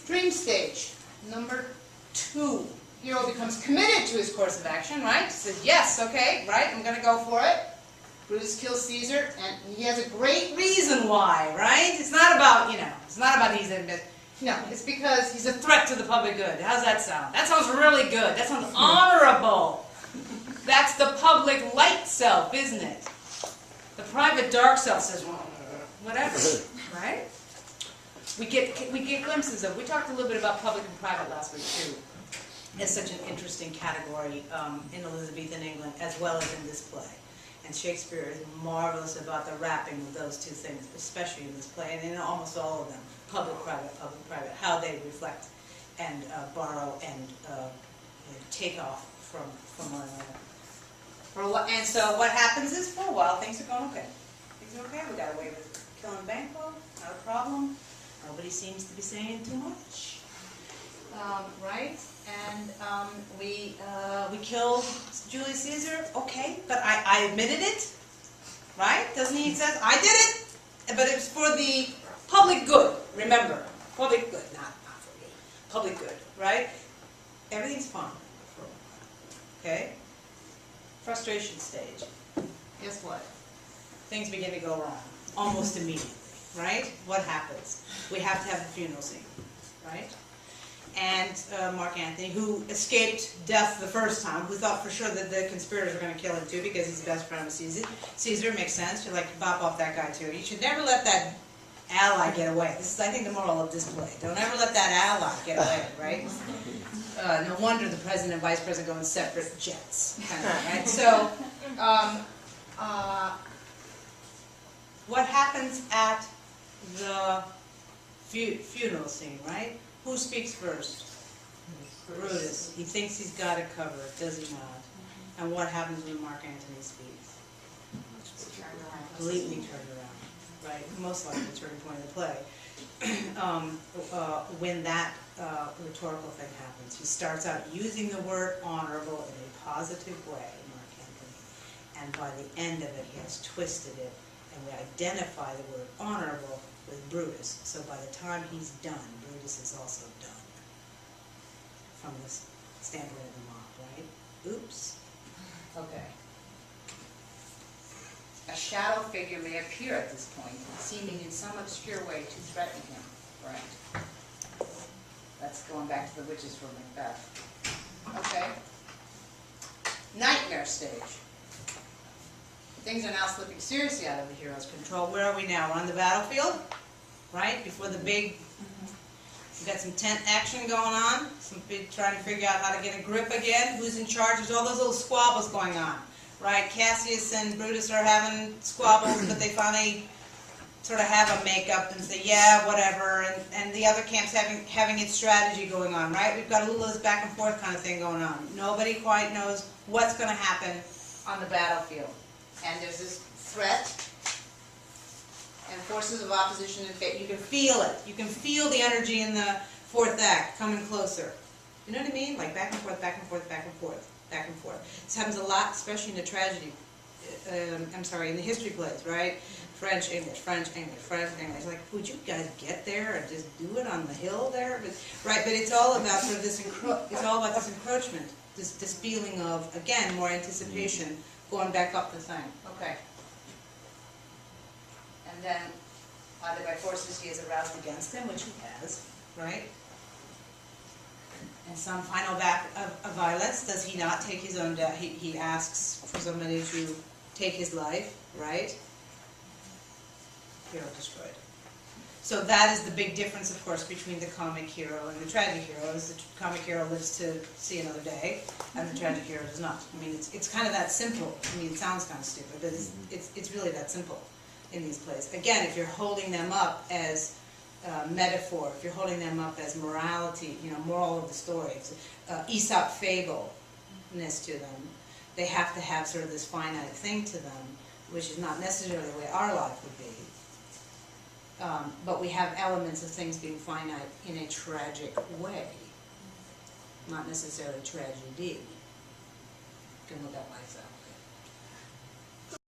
Dream stage, number 2. Hero becomes committed to his course of action, right? He says, yes, okay, right, I'm going to go for it. Brutus kills Caesar, and he has a great reason why, right? It's not about, it's not about he's in business. No, it's because he's a threat to the public good. How's that sound? That sounds really good. That sounds honorable. That's the public light self, isn't it? The private dark self says, well, whatever, right? We get glimpses of, we talked a little bit about public and private last week too. It's such an interesting category in Elizabethan England as well as in this play. And Shakespeare is marvelous about the wrapping of those two things, especially in this play, and in almost all of them, public, private, how they reflect and borrow and take off from one another. And so what happens is, for a while, things are going okay. Things are okay, we got away with killing Banquo, not a problem. Nobody seems to be saying too much. Right? And we killed Julius Caesar, okay, but I admitted it, right? Doesn't he say, I did it, but it was for the public good, remember, public good, not for me, public good, right? Everything's fine for a while, okay? Frustration stage. Guess what? Things begin to go wrong, almost immediately, right? What happens? We have to have the funeral scene, right? And Mark Antony, who escaped death the first time, who thought for sure that the conspirators were going to kill him too because he's the best friend of Caesar. Caesar makes sense. You like to bop off that guy too. You should never let that ally get away. This is, I think, the moral of this play. Don't ever let that ally get away, right? No wonder the president and vice president go in separate jets, kind of, right? So, what happens at the funeral scene, right? Who speaks first? Brutus. He thinks he's got it covered, does he not? And what happens when Mark Antony speaks? Completely turned around, right? Most likely the turning point of the play. When that rhetorical thing happens, he starts out using the word honorable in a positive way, Mark Antony, and by the end of it, he has twisted it, and we identify the word honorable with Brutus. So by the time he's done, Brutus is also done from the standpoint of the mob, right? Oops. Okay. A shadow figure may appear at this point, seeming in some obscure way to threaten him, right? That's going back to the witches from Macbeth. Okay. Nightmare stage. Things are now slipping seriously out of the hero's control. Where are we now? We're on the battlefield, right? Before the big, we've got some tent action going on. Some big trying to figure out how to get a grip again. Who's in charge? There's all those little squabbles going on, right? Cassius and Brutus are having squabbles, but they finally sort of have a make-up and say, yeah, whatever. And the other camp's having its strategy going on, right? We've got a little of this back and forth kind of thing going on. Nobody quite knows what's going to happen on the battlefield. And there's this threat and forces of opposition and fate. You can feel it. You can feel the energy in the fourth act coming closer. You know what I mean? Like back and forth, back and forth, back and forth, back and forth. This happens a lot, especially in the tragedy. In the history plays, right? French, English, French, English, French, English. Like, would you guys get there and just do it on the hill there? But it's all about sort of this. It's all about this encroachment, this feeling of, again, more anticipation. Going back up the thing. Okay. And then, either by forces he is aroused against him, which he has, right? And some final act of violence. Does he not take his own death? He asks for somebody to take his life, right? Hero destroyed. So that is the big difference, of course, between the comic hero and the tragic hero. Is the comic hero lives to see another day, and the tragic hero does not. I mean, it's kind of that simple. I mean, it sounds kind of stupid, but it's really that simple in these plays. Again, if you're holding them up as metaphor, if you're holding them up as morality, moral of the story, Aesop fable-ness to them, they have to have sort of this finite thing to them, which is not necessarily the way our life would be. But we have elements of things being finite in a tragic way, not necessarily tragedy. You can look at life that